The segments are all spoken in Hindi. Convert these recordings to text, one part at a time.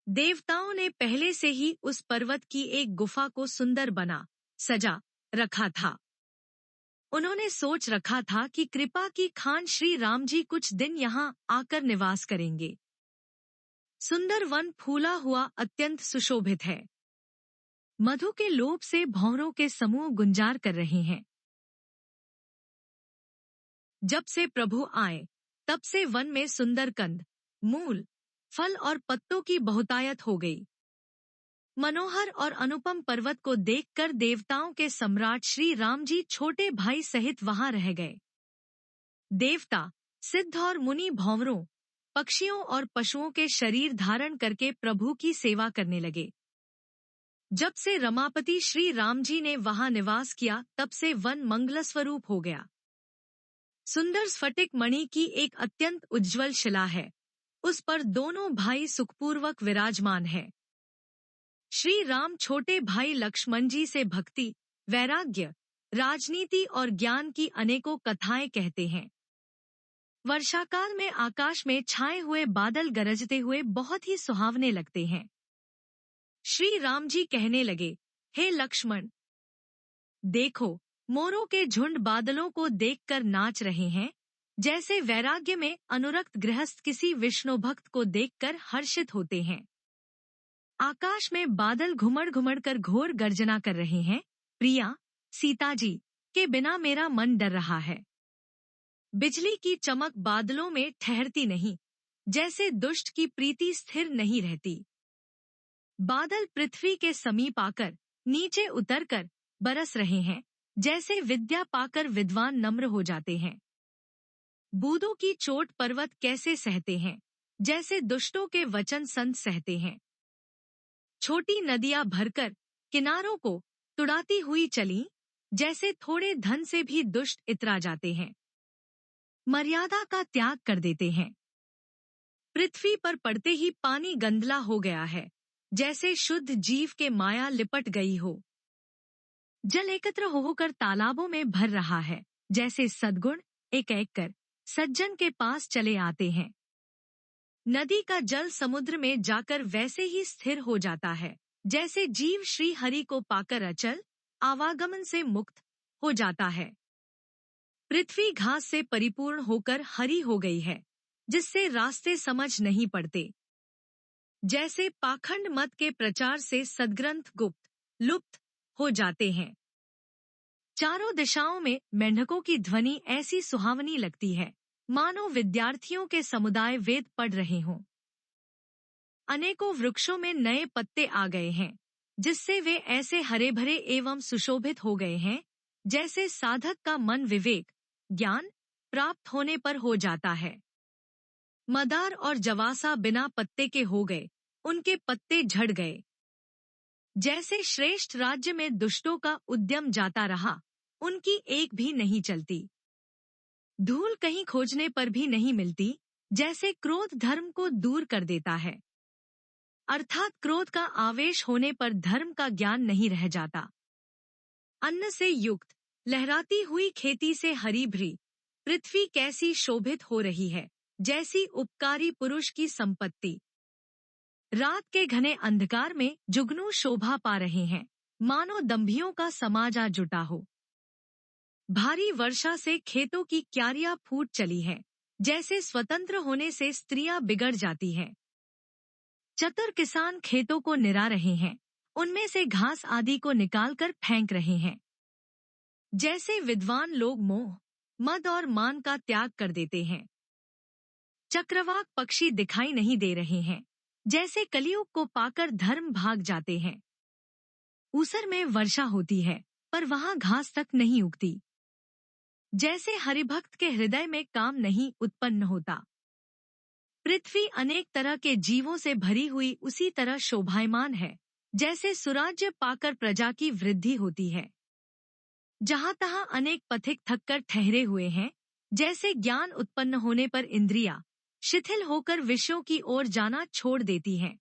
देवताओं ने पहले से ही उस पर्वत की एक गुफा को सुंदर बना सजा रखा था। उन्होंने सोच रखा था कि कृपा की खान श्री राम जी कुछ दिन यहाँ आकर निवास करेंगे। सुंदर वन फूला हुआ अत्यंत सुशोभित है। मधु के लोभ से भंवरों के समूह गुंजार कर रहे हैं। जब से प्रभु आए तब से वन में सुंदर कंद, मूल, फल और पत्तों की बहुतायत हो गई। मनोहर और अनुपम पर्वत को देखकर देवताओं के सम्राट श्री राम जी छोटे भाई सहित वहां रह गए। देवता, सिद्ध और मुनि भंवरों, पक्षियों और पशुओं के शरीर धारण करके प्रभु की सेवा करने लगे। जब से रमापति श्री राम जी ने वहां निवास किया तब से वन मंगलस्वरूप हो गया। सुंदर स्फटिक मणि की एक अत्यंत उज्ज्वल शिला है। उस पर दोनों भाई सुखपूर्वक विराजमान है। श्री राम छोटे भाई लक्ष्मण जी से भक्ति, वैराग्य, राजनीति और ज्ञान की अनेकों कथाएं कहते हैं। वर्षाकाल में आकाश में छाए हुए बादल गरजते हुए बहुत ही सुहावने लगते हैं। श्री राम जी कहने लगे, हे लक्ष्मण, देखो, मोरों के झुंड बादलों को देखकर नाच रहे हैं, जैसे वैराग्य में अनुरक्त गृहस्थ किसी विष्णु भक्त को देखकर हर्षित होते हैं। आकाश में बादल घुमड़ घुमड़ कर घोर गर्जना कर रहे हैं। प्रिया, सीता जी के बिना मेरा मन डर रहा है। बिजली की चमक बादलों में ठहरती नहीं, जैसे दुष्ट की प्रीति स्थिर नहीं रहती। बादल पृथ्वी के समीप आकर नीचे उतरकर बरस रहे हैं, जैसे विद्या पाकर विद्वान नम्र हो जाते हैं। बूंदों की चोट पर्वत कैसे सहते हैं, जैसे दुष्टों के वचन संत सहते हैं। छोटी नदियां भरकर किनारों को तुड़ाती हुई चली, जैसे थोड़े धन से भी दुष्ट इतरा जाते हैं, मर्यादा का त्याग कर देते हैं। पृथ्वी पर पड़ते ही पानी गंदला हो गया है, जैसे शुद्ध जीव के माया लिपट गई हो। जल एकत्र होकर तालाबों में भर रहा है, जैसे सद्गुण एक एक कर सज्जन के पास चले आते हैं। नदी का जल समुद्र में जाकर वैसे ही स्थिर हो जाता है, जैसे जीव श्री हरि को पाकर अचल आवागमन से मुक्त हो जाता है। पृथ्वी घास से परिपूर्ण होकर हरी हो गई है, जिससे रास्ते समझ नहीं पड़ते। जैसे पाखंड मत के प्रचार से सद्ग्रंथ गुप्त लुप्त हो जाते हैं। चारों दिशाओं में मेंढकों की ध्वनि ऐसी सुहावनी लगती है, मानो विद्यार्थियों के समुदाय वेद पढ़ रहे हों। अनेकों वृक्षों में नए पत्ते आ गए हैं, जिससे वे ऐसे हरे भरे एवं सुशोभित हो गए हैं, जैसे साधक का मन विवेक, ज्ञान प्राप्त होने पर हो जाता है। मदार और जवासा बिना पत्ते के हो गए, उनके पत्ते झड़ गए। जैसे श्रेष्ठ राज्य में दुष्टों का उद्यम जाता रहा, उनकी एक भी नहीं चलती। धूल कहीं खोजने पर भी नहीं मिलती, जैसे क्रोध धर्म को दूर कर देता है। अर्थात क्रोध का आवेश होने पर धर्म का ज्ञान नहीं रह जाता। अन्न से युक्त लहराती हुई खेती से हरी भरी पृथ्वी कैसी शोभित हो रही है, जैसी उपकारी पुरुष की संपत्ति। रात के घने अंधकार में जुगनू शोभा पा रहे हैं, मानो दंभियों का समाज आ जुटा हो। भारी वर्षा से खेतों की क्यारियां फूट चली हैं, जैसे स्वतंत्र होने से स्त्रियां बिगड़ जाती हैं। चतुर किसान खेतों को निरा रहे हैं, उनमें से घास आदि को निकालकर फेंक रहे हैं। जैसे विद्वान लोग मोह, मद और मान का त्याग कर देते हैं। चक्रवाक पक्षी दिखाई नहीं दे रहे हैं, जैसे कलियुग को पाकर धर्म भाग जाते हैं। ऊसर में वर्षा होती है, पर वहां घास तक नहीं उगती। जैसे हरिभक्त के हृदय में काम नहीं उत्पन्न होता। पृथ्वी अनेक तरह के जीवों से भरी हुई उसी तरह शोभायमान है, जैसे सुराज्य पाकर प्रजा की वृद्धि होती है। जहां तहां अनेक पथिक थककर ठहरे हुए हैं, जैसे ज्ञान उत्पन्न होने पर इंद्रियां शिथिल होकर विषयों की ओर जाना छोड़ देती हैं।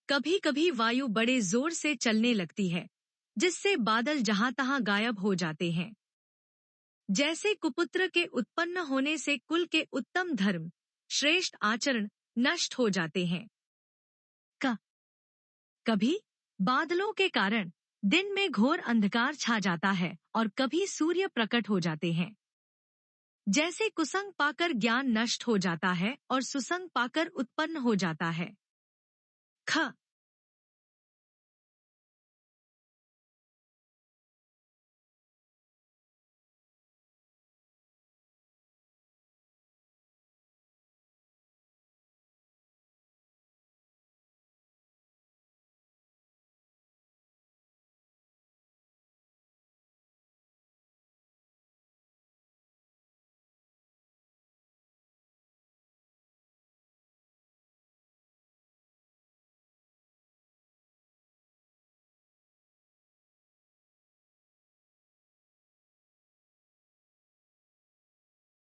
कभी कभी वायु बड़े जोर से चलने लगती है, जिससे बादल जहां तहां गायब हो जाते हैं। जैसे कुपुत्र के उत्पन्न होने से कुल के उत्तम धर्म, श्रेष्ठ आचरण नष्ट हो जाते हैं। क कभी बादलों के कारण दिन में घोर अंधकार छा जाता है और कभी सूर्य प्रकट हो जाते हैं। जैसे कुसंग पाकर ज्ञान नष्ट हो जाता है और सुसंग पाकर उत्पन्न हो जाता है। ख